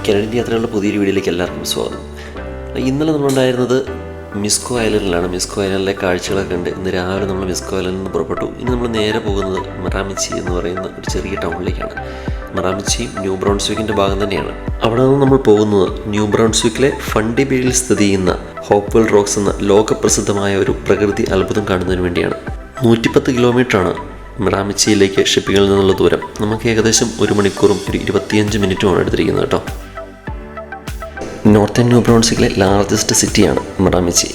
Canadian യാത്രകളുടെ പുതിയൊരു വീഡിയോയിലേക്ക് എല്ലാവർക്കും സ്വാഗതം. ഇന്നലെ നമ്മളുണ്ടായിരുന്നത് മിസ്കോ ഐലൻഡിലാണ്. മിസ്കോ ഐലൻഡിലെ കാഴ്ചകളൊക്കെ ഉണ്ട്. ഇന്ന് രാവിലെ നമ്മൾ മിസ്കോ ഐലൻഡിൽ നിന്ന് പുറപ്പെട്ടു. ഇനി നമ്മൾ നേരെ പോകുന്നത് മിറാമിച്ചി എന്ന് പറയുന്ന ഒരു ചെറിയ ടൗണിലേക്കാണ്. മിറാമിച്ചിയും ന്യൂ ബ്രൗൺസ്വിക്കിൻ്റെ ഭാഗം തന്നെയാണ്. അവിടെ നിന്ന് നമ്മൾ പോകുന്നത് ന്യൂ ബ്രൗൺസ്വിക്കിലെ ഫണ്ടിബേയിൽ സ്ഥിതി ചെയ്യുന്ന ഹോപ്പ്വെൽ റോക്സ് എന്ന ലോകപ്രസിദ്ധമായ ഒരു പ്രകൃതി അത്ഭുതം കാണുന്നതിന് വേണ്ടിയാണ്. 110 കിലോമീറ്ററാണ് മിറാമിച്ചിയിലേക്ക് ഷിപ്പിങ്ങിൽ നിന്നുള്ള ദൂരം. നമുക്ക് ഏകദേശം 1 മണിക്കൂറും 25 മിനിറ്റുമാണ് എടുത്തിരിക്കുന്നത് കേട്ടോ. നോർത്തേൺ ന്യൂ ബ്രൗൺസ്വിക്കിലെ ലാർജസ്റ്റ് സിറ്റിയാണ് മിറാമിച്ചി.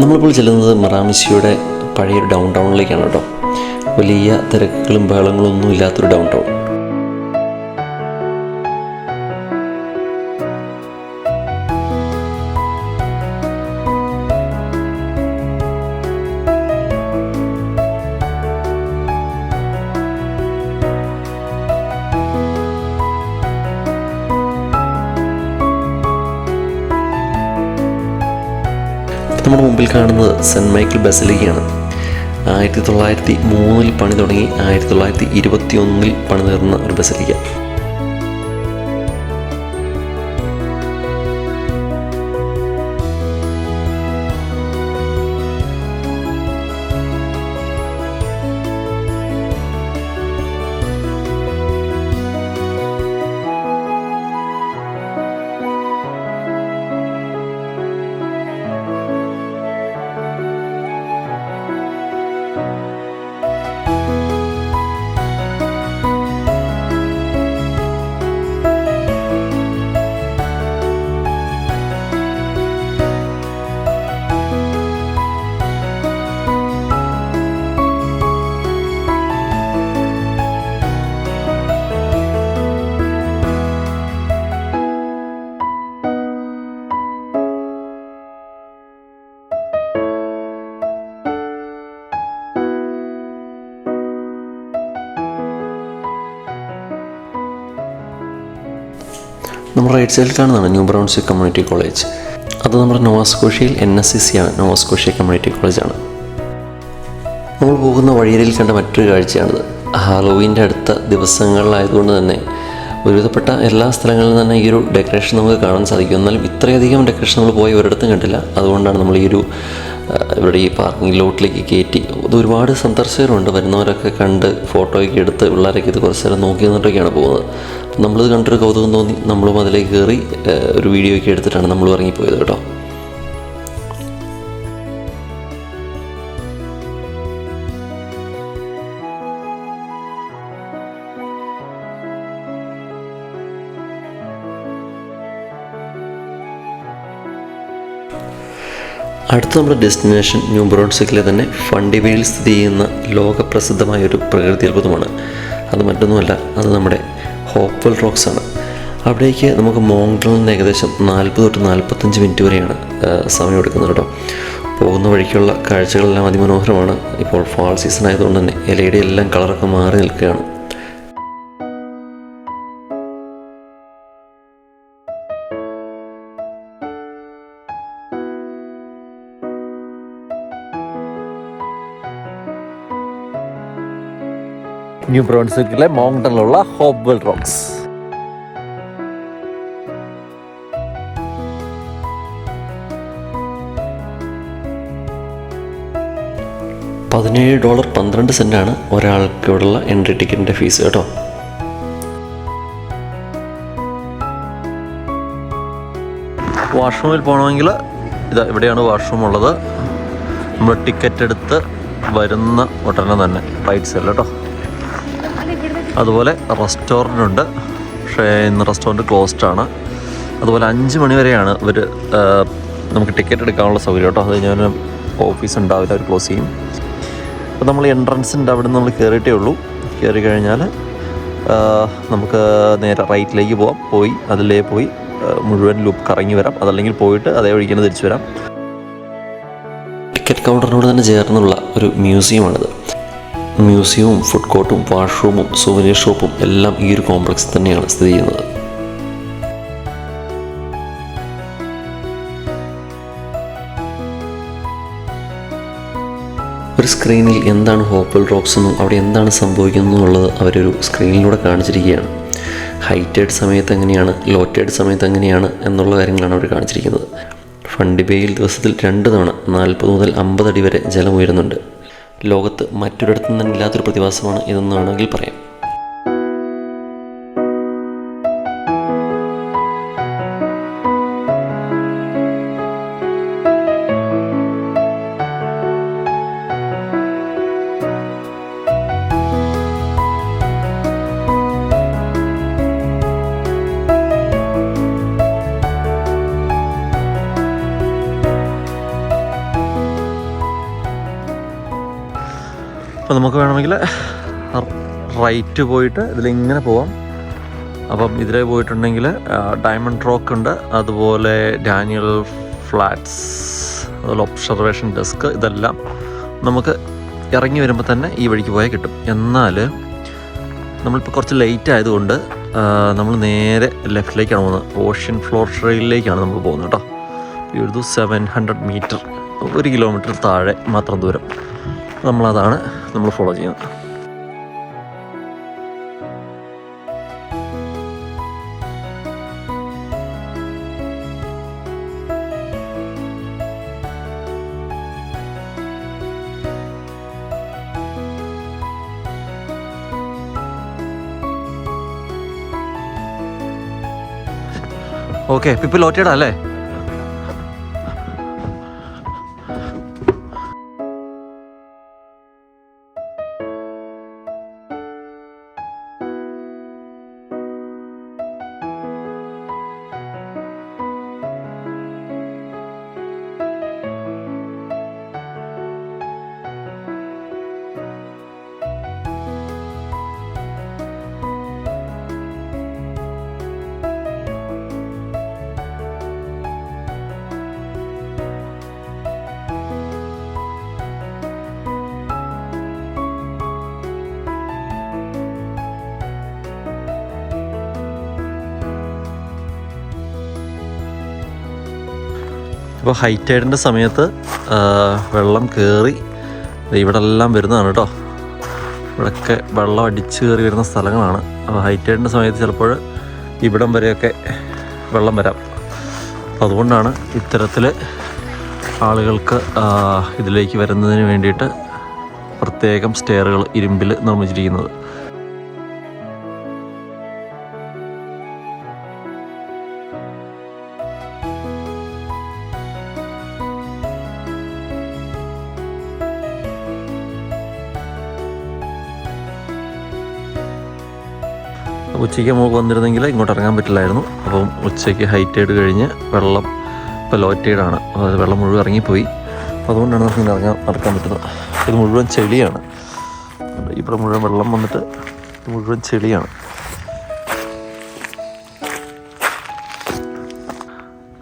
നമ്മളിപ്പോൾ ചെല്ലുന്നത് മിറാമിച്ചിയുടെ പഴയൊരു ഡൗൺ ടൗണിലേക്കാണ് കേട്ടോ. വലിയ തിരക്കുകളും ബഹളങ്ങളും ഒന്നും ഇല്ലാത്തൊരു ഡൗൺ ടൗൺ. നമ്മുടെ മുമ്പിൽ കാണുന്നത് സെൻറ്റ് മൈക്കിൾ ബസിലിക്കയാണ്. 1903 പണി തുടങ്ങി 1921 പണി തീർന്ന ഒരു ബസിലിക്ക. നമ്മൾ റൈറ്റ് സൈഡിൽ കാണുന്നതാണ് ന്യൂ ബ്രൗൺസ്വിക്ക് കമ്മ്യൂണിറ്റി കോളേജ്. അത് നമ്മുടെ നോവാസ്കോഷ്യയിൽ NSCC ആണ്. നോവാസ്കോഷ്യ കമ്മ്യൂണിറ്റി കോളേജാണ്. നമ്മൾ പോകുന്ന വഴിയരികിൽ കണ്ട മറ്റൊരു കാഴ്ചയാണിത്. ഹാലോവീൻ്റെ അടുത്ത ദിവസങ്ങളിലായതുകൊണ്ട് തന്നെ ഒരുവിധപ്പെട്ട എല്ലാ സ്ഥലങ്ങളിലും തന്നെ ഈ ഒരു ഡെക്കറേഷൻ നമുക്ക് കാണാൻ സാധിക്കും. എന്നാലും ഇത്രയധികം ഡെക്കറേഷൻ നമ്മൾ പോയി ഒരിടത്തും കണ്ടില്ല. അതുകൊണ്ടാണ് നമ്മൾ ഈ ഒരു ഇവിടെ ഈ പാർക്കിംഗ് ലോട്ടിലേക്ക് കയറ്റി. ഇത് ഒരുപാട് സന്ദർശകരുണ്ട്. വരുന്നവരൊക്കെ കണ്ട് ഫോട്ടോയൊക്കെ എടുത്ത് പിള്ളേരൊക്കെ ഇത് കുറച്ച് നേരം നോക്കി നിന്നിട്ടൊക്കെയാണ് പോകുന്നത്. അപ്പം നമ്മളിത് കണ്ടൊരു കൗതുകം തോന്നി നമ്മളും അതിലേക്ക് കയറി ഒരു വീഡിയോ ഒക്കെ എടുത്തിട്ടാണ് നമ്മൾ ഇറങ്ങിപ്പോയത് കേട്ടോ. അടുത്ത നമ്മുടെ ഡെസ്റ്റിനേഷൻ ന്യൂ ബ്രൗൺസ്വിക്കിലെ തന്നെ ഫണ്ടിബേയിൽ സ്ഥിതി ചെയ്യുന്ന ലോകപ്രസിദ്ധമായൊരു പ്രകൃതി അത്ഭുതമാണ്. അത് മറ്റൊന്നുമല്ല, അത് നമ്മുടെ ഹോപ്പ്വെൽ റോക്സ് ആണ്. അവിടേക്ക് നമുക്ക് മോങ്ടണിൽ നിന്ന് ഏകദേശം 40 തൊട്ട് 45 മിനിറ്റ് വരെയാണ് സമയമെടുക്കുന്നത് കേട്ടോ. പോകുന്ന വഴിക്കുള്ള കാഴ്ചകളെല്ലാം അതിമനോഹരമാണ്. ഇപ്പോൾ ഫാൾ സീസൺ ആയതുകൊണ്ട് തന്നെ ഇലയുടെ എല്ലാം കളറൊക്കെ മാറി നിൽക്കുകയാണ്. New ബ്രൗൺസ്വിക്കിലെ മോങ്ടണിലുള്ള ഹോപ്പ്വെൽ rocks. $17.12 ഒരാൾക്ക് ഇവിടെയുള്ള എൻട്രി ടിക്കറ്റിൻ്റെ ഫീസ് കേട്ടോ. വാഷ്റൂമിൽ പോകണമെങ്കിൽ ഇവിടെയാണ് വാഷ്റൂം ഉള്ളത്. നമ്മൾ ടിക്കറ്റ് എടുത്ത് വരുന്ന ഉടനെ തന്നെ റൈറ്റ് സൈഡിൽ കേട്ടോ. അതുപോലെ റെസ്റ്റോറൻ്റ് ഉണ്ട്, പക്ഷേ ഇന്ന് റെസ്റ്റോറൻറ്റ് ക്ലോസ്ഡ് ആണ്. അതുപോലെ 5 മണി വരെയാണ് ഇവർ നമുക്ക് ടിക്കറ്റ് എടുക്കാനുള്ള സൗകര്യം കേട്ടോ. അത് കഴിഞ്ഞാൽ ഓഫീസ് ഉണ്ടാവില്ല, അവർ ക്ലോസ് ചെയ്യും. അപ്പോൾ നമ്മൾ എൻട്രൻസിൻ്റെ അവിടെ നിന്ന് നമ്മൾ കയറിയിട്ടേ ഉള്ളൂ. കയറി കഴിഞ്ഞാൽ നമുക്ക് നേരെ റൈറ്റിലേക്ക് പോയി അതിലേ പോയി മുഴുവൻ ലൂപ്പ് കറങ്ങി വരാം. അതല്ലെങ്കിൽ പോയിട്ട് അതേ വഴിക്ക് തന്നെ തിരിച്ചു വരാം. ടിക്കറ്റ് കൗണ്ടറിനോട് തന്നെ ചേർന്നുള്ള ഒരു മ്യൂസിയമാണിത്. മ്യൂസിയവും ഫുഡ് കോർട്ടും വാഷ്റൂമും സുവനീർ ഷോപ്പും എല്ലാം ഈ ഒരു കോംപ്ലക്സിൽ തന്നെയാണ് സ്ഥിതി ചെയ്യുന്നത്. ഒരു സ്ക്രീനിൽ എന്താണ് ഹോപ്വെൽ റോക്സ് എന്നും അവിടെ എന്താണ് സംഭവിക്കുന്നത് എന്നുള്ളത് അവരൊരു സ്ക്രീനിലൂടെ കാണിച്ചിരിക്കുകയാണ്. ഹൈറ്റൈഡ് സമയത്ത് എങ്ങനെയാണ്, ലോ ടൈഡ് സമയത്ത് എങ്ങനെയാണ് എന്നുള്ള കാര്യങ്ങളാണ് അവർ കാണിച്ചിരിക്കുന്നത്. ഫണ്ടി ബേയിൽ ദിവസത്തിൽ 2 തവണ 40 മുതൽ 50 അടി വരെ ജലം ഉയരുന്നുണ്ട്. ലോകത്ത് മറ്റൊരിടത്തും തന്നെ ഇല്ലാത്തൊരു പ്രതിഭാസമാണ് ഇതെന്ന് വേണമെങ്കിൽ പറയാം. അപ്പോൾ നമുക്ക് വേണമെങ്കിൽ റൈറ്റ് പോയിട്ട് ഇതിലിങ്ങനെ പോവാം. അപ്പം ഇതിലേ പോയിട്ടുണ്ടെങ്കിൽ ഡയമണ്ട് റോക്ക് ഉണ്ട്, അതുപോലെ ഡാനിയൽ ഫ്ലാറ്റ്സ്, അതുപോലെ ഒബ്സർവേഷൻ ഡെസ്ക്, ഇതെല്ലാം നമുക്ക് ഇറങ്ങി വരുമ്പോൾ തന്നെ ഈ വഴിക്ക് പോയാൽ കിട്ടും. എന്നാൽ നമ്മളിപ്പോൾ കുറച്ച് ലേറ്റ് ആയതുകൊണ്ട് നമ്മൾ നേരെ ലെഫ്റ്റിലേക്കാണ് പോകുന്നത്. ഓഷ്യൻ ഫ്ലോർ ട്രെയിലിലേക്കാണ് നമ്മൾ പോകുന്നത് കേട്ടോ. ഈ ഒരു 700 മീറ്റർ, 1 കിലോമീറ്റർ താഴെ മാത്രം ദൂരം. നമ്മളതാണ് നമ്മൾ ഫോളോ ചെയ്യുന്നത്. ഓക്കെ, ഇപ്പോൾ ലോറ്റേഡാ അല്ലേ? ഇപ്പോൾ ഹൈറ്റൈഡിൻ്റെ സമയത്ത് വെള്ളം കയറി ഇവിടെ എല്ലാം വരുന്നതാണ് കേട്ടോ. ഇവിടെയൊക്കെ വെള്ളം അടിച്ച് കയറി വരുന്ന സ്ഥലങ്ങളാണ്. അപ്പോൾ ഹൈറ്റൈഡിൻ്റെ സമയത്ത് ചിലപ്പോൾ ഇവിടം വരെയൊക്കെ വെള്ളം വരാം. അപ്പോൾ അതുകൊണ്ടാണ് ഇത്തരത്തിൽ ആളുകൾക്ക് ഇതിലേക്ക് വരുന്നതിന് വേണ്ടിയിട്ട് പ്രത്യേകം സ്റ്റെയറുകൾ ഇരുമ്പിൽ നിർമ്മിച്ചിരിക്കുന്നത്. ഉച്ചയ്ക്ക് നമുക്ക് വന്നിരുന്നെങ്കിൽ ഇങ്ങോട്ട് ഇറങ്ങാൻ പറ്റില്ലായിരുന്നു. അപ്പം ഉച്ചയ്ക്ക് ഹൈറ്റൈഡ് കഴിഞ്ഞ് വെള്ളം ഇപ്പോൾ ലോ ടൈഡാണ്, അത് വെള്ളം മുഴുവൻ ഇറങ്ങിപ്പോയി. അപ്പോൾ അതുകൊണ്ടാണ് നമുക്ക് നടക്കാൻ പറ്റുന്നത്. ഇത് മുഴുവൻ ചെളിയാണ്, ഇവിടെ മുഴുവൻ വെള്ളം വന്നിട്ട് മുഴുവൻ ചെളിയാണ്.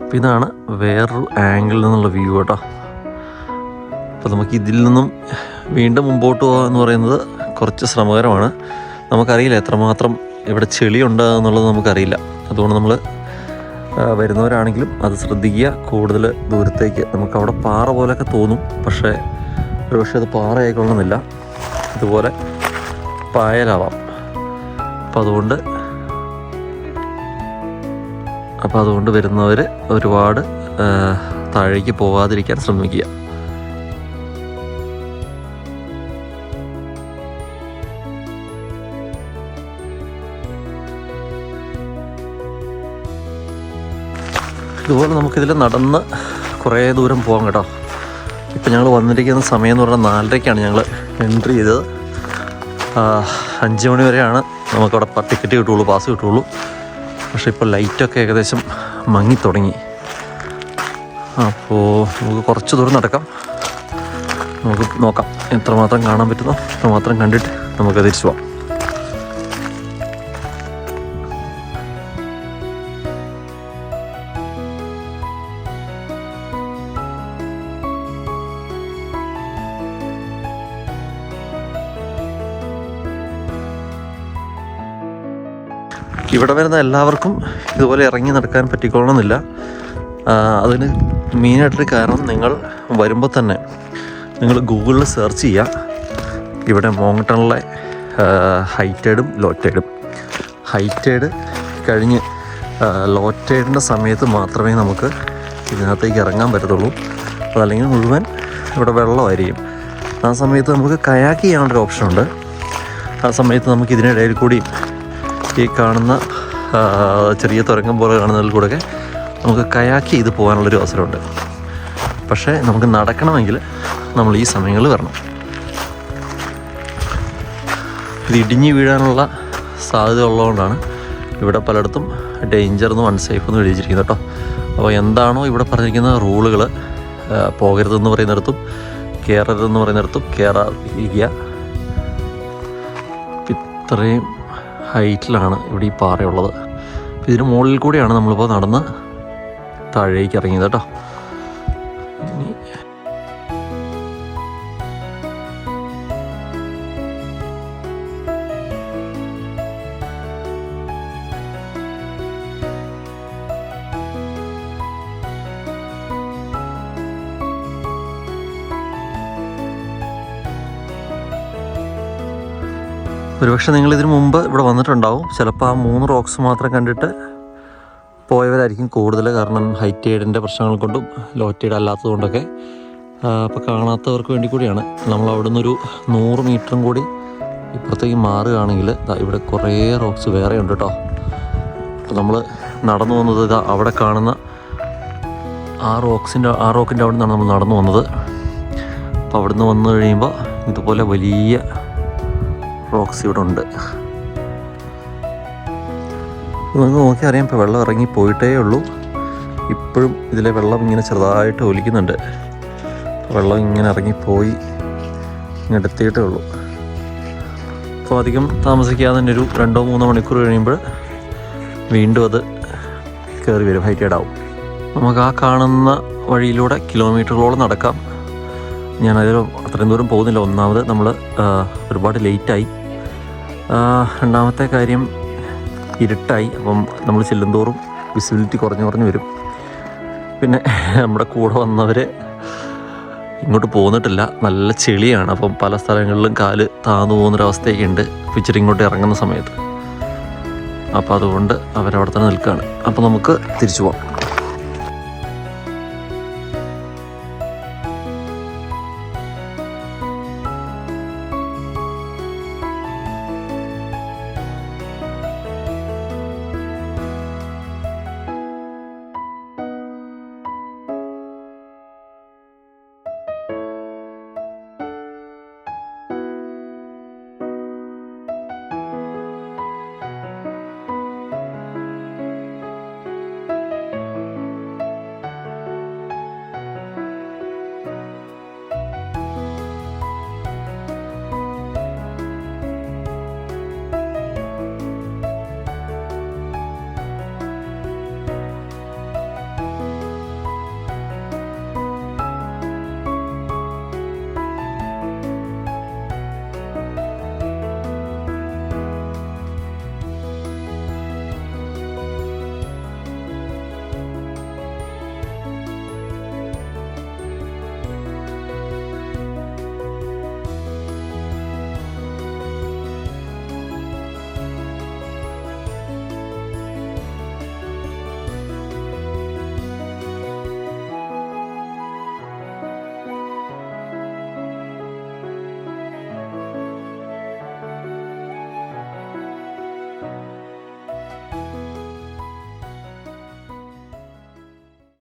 അപ്പോൾ ഇതാണ് വേറൊരു ആംഗിളിൽ നിന്നുള്ള വ്യൂ കേട്ടോ. അപ്പോൾ നമുക്ക് ഇതിൽ നിന്നും വീണ്ടും മുമ്പോട്ട് പോകുക എന്ന് പറയുന്നത് കുറച്ച് ശ്രമകരമാണ്. നമുക്കറിയില്ല എത്രമാത്രം ഇവിടെ ചെളിയുണ്ട് എന്നുള്ളത് നമുക്കറിയില്ല. അതുകൊണ്ട് നമ്മൾ വരുന്നവരാണെങ്കിലും അത് ശ്രദ്ധിക്കുക. കൂടുതൽ ദൂരത്തേക്ക് നമുക്കവിടെ പാറ പോലെയൊക്കെ തോന്നും, പക്ഷേ ഒരുപക്ഷെ അത് പാറയായിക്കൊള്ളണമെന്നില്ല, ഇതുപോലെ പായലാവാം. അപ്പോൾ അതുകൊണ്ട് വരുന്നവർ ഒരുപാട് താഴേക്ക് പോകാതിരിക്കാൻ ശ്രമിക്കുക. ഇതുപോലെ നമുക്കിതിൽ നടന്ന് കുറേ ദൂരം പോകാം കേട്ടോ. ഇപ്പം ഞങ്ങൾ വന്നിരിക്കുന്ന സമയം എന്ന് പറഞ്ഞാൽ 4:30-ക്കാണ് ഞങ്ങൾ എൻട്രി ചെയ്തത്. 5 മണി വരെയാണ് നമുക്കവിടെ ടിക്കറ്റ് കിട്ടുകയുള്ളൂ, പാസ് കിട്ടുകയുള്ളൂ. പക്ഷേ ഇപ്പോൾ ലൈറ്റൊക്കെ ഏകദേശം മങ്ങി തുടങ്ങി. അപ്പോൾ നമുക്ക് കുറച്ച് ദൂരം നടക്കാം. നമുക്ക് നോക്കാം എത്രമാത്രം കാണാൻ പറ്റുന്നോ അത്രമാത്രം കണ്ടിട്ട് നമുക്ക് തിരിച്ചു പോകാം. ഇവിടെ വരുന്ന എല്ലാവർക്കും ഇതുപോലെ ഇറങ്ങി നടക്കാൻ പറ്റിക്കൊള്ളണമെന്നില്ല. അതിന് മെയിനായിട്ടൊരു കാരണം, നിങ്ങൾ വരുമ്പോൾ തന്നെ നിങ്ങൾ ഗൂഗിളിൽ സെർച്ച് ചെയ്യുക ഇവിടെ മോങ്ടണിലെ ഹൈറ്റൈഡും ലോ ടൈഡും. ഹൈറ്റൈഡ് കഴിഞ്ഞ് ലോ ടൈഡിൻ്റെ സമയത്ത് മാത്രമേ നമുക്ക് ഇതിനകത്തേക്ക് ഇറങ്ങാൻ പറ്റത്തുള്ളൂ. അതല്ലെങ്കിൽ മുഴുവൻ ഇവിടെ വെള്ളമായിരിക്കും. ആ സമയത്ത് നമുക്ക് കയാക്ക് ചെയ്യാനുള്ളൊരു ഓപ്ഷനുണ്ട്. ആ സമയത്ത് നമുക്ക് ഇതിനിടയിൽ കൂടി ഈ കാണുന്ന ചെറിയ തുരങ്കം പോലെ കാണുന്നതിൽ കൂടെയൊക്കെ നമുക്ക് കയാക്ക് ചെയ്ത് പോകാനുള്ളൊരു അവസരമുണ്ട്. പക്ഷേ നമുക്ക് നടക്കണമെങ്കിൽ നമ്മൾ ഈ സമയങ്ങളിൽ വരണം. ഇത് ഇടിഞ്ഞ് വീഴാനുള്ള സാധ്യത ഉള്ളതുകൊണ്ടാണ് ഇവിടെ പലയിടത്തും ഡേഞ്ചർ എന്നും അൺസേഫ് എന്നും എഴുതിയിരിക്കുന്നത് കേട്ടോ. അപ്പോൾ എന്താണോ ഇവിടെ പറഞ്ഞിരിക്കുന്ന റൂളുകൾ, പോകരുതെന്ന് പറയുന്നിടത്തും കയറരുതെന്ന് പറയുന്നിടത്തും കയറാതിരിക്കുക. ഇത്രയും ഹൈറ്റിലാണ് ഇവിടെ ഈ പാറയുള്ളത്. ഇതിന് മുകളിൽ കൂടിയാണ് നമ്മളിപ്പോൾ നടന്ന് താഴേക്ക് ഇറങ്ങിയത് കേട്ടോ. ഒരുപക്ഷെ നിങ്ങളിതിനു മുമ്പ് ഇവിടെ വന്നിട്ടുണ്ടാവും. ചിലപ്പോൾ ആ 3 റോക്സ് മാത്രം കണ്ടിട്ട് പോയവരായിരിക്കും കൂടുതൽ. കാരണം ഹൈ ടൈഡിൻ്റെ പ്രശ്നങ്ങൾ കൊണ്ടും ലോ ടൈഡ് അല്ലാത്തത് കൊണ്ടൊക്കെ. അപ്പോൾ കാണാത്തവർക്ക് വേണ്ടി കൂടിയാണ്. നമ്മൾ അവിടെ നിന്നൊരു 100 മീറ്ററും കൂടി ഇപ്പുറത്തേക്ക് മാറുകയാണെങ്കിൽ ഇവിടെ കുറേ റോക്സ് വേറെ ഉണ്ട് കേട്ടോ. അപ്പോൾ നമ്മൾ നടന്നു വന്നത് ഇതാ അവിടെ കാണുന്ന ആ റോക്കിൻ്റെ അവിടെ നിന്നാണ് നമ്മൾ നടന്നു വന്നത്. അപ്പോൾ അവിടെ നിന്ന് വന്നു കഴിയുമ്പോൾ ഇതുപോലെ വലിയ റോക്സ് ഇവിടെ ഉണ്ട്. നമുക്ക് നോക്കി അറിയാം. ഇപ്പോൾ വെള്ളം ഇറങ്ങി പോയിട്ടേ ഉള്ളൂ. ഇപ്പോഴും ഇതിലെ വെള്ളം ഇങ്ങനെ ചെറുതായിട്ട് ഒലിക്കുന്നുണ്ട്. വെള്ളം ഇങ്ങനെ ഇറങ്ങിപ്പോയി ഇങ്ങോട്ട് എത്തിയിട്ടേ ഉള്ളൂ. അപ്പോൾ അധികം താമസിക്കാതെ തന്നെ ഒരു 2-3 മണിക്കൂർ കഴിയുമ്പോൾ വീണ്ടും അത് കയറി വരും, ഹൈ ടൈഡ് ആവും. നമുക്ക് ആ കാണുന്ന വഴിയിലൂടെ കിലോമീറ്ററുകളോളം നടക്കാം. ഞാനതിൽ അത്രയും ദൂരം പോകുന്നില്ല. ഒന്നാമത് നമ്മൾ ഒരുപാട് ലേറ്റായി. രണ്ടാമത്തെ കാര്യം ഇരുട്ടായി. അപ്പം നമ്മൾ ചെല്ലുന്തോറും വിസിബിലിറ്റി കുറഞ്ഞു വരും. പിന്നെ നമ്മുടെ കൂടെ വന്നവർ ഇങ്ങോട്ട് പോന്നിട്ടില്ല, നല്ല ചെളിയാണ്. അപ്പം പല സ്ഥലങ്ങളിലും കാല് താന്നു പോകുന്നൊരവസ്ഥയൊക്കെ ഉണ്ട് ഇച്ചിരി ഇങ്ങോട്ട് ഇറങ്ങുന്ന സമയത്ത്. അപ്പോൾ അതുകൊണ്ട് അവരവിടെ തന്നെ നിൽക്കുകയാണ്. അപ്പോൾ നമുക്ക് തിരിച്ചു പോകാം.